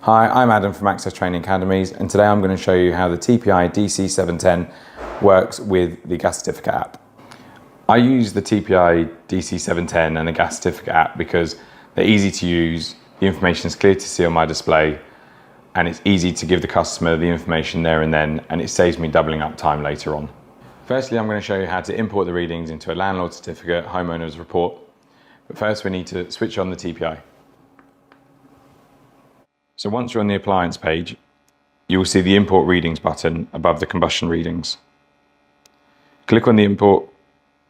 Hi, I'm Adam from Access Training Academies, and today I'm going to show you how the TPI DC710 works with the gas certificate app. I use the TPI DC710 and the gas certificate app because they're easy to use, the information is clear to see on my display, and it's easy to give the customer the information there and then, and it saves me doubling up time later on. Firstly, I'm going to show you how to import the readings into a landlord certificate homeowner's report, but first we need to switch on the TPI. So once you're on the appliance page, you will see the import readings button above the combustion readings. Click on the import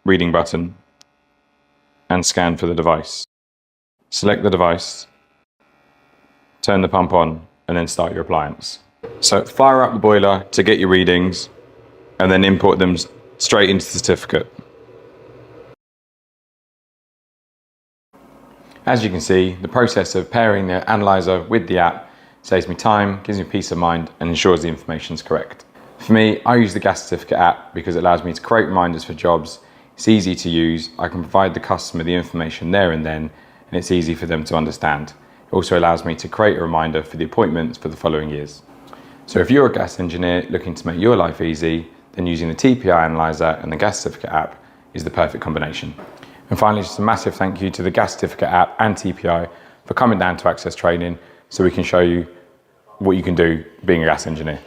reading button and scan for the device. Select the device, turn the pump on, and then start your appliance. So fire up the boiler to get your readings and then import them straight into the certificate. As you can see, the process of pairing the analyzer with the app saves me time, gives me peace of mind, and ensures the information is correct. For me, I use the gas certificate app because it allows me to create reminders for jobs. It's easy to use, I can provide the customer the information there and then, and it's easy for them to understand. It also allows me to create a reminder for the appointments for the following years. So if you're a gas engineer looking to make your life easy, then using the TPI analyzer and the gas certificate app is the perfect combination. And finally, just a massive thank you to the gas certificate app and TPI for coming down to Access Training so we can show you what you can do being a gas engineer.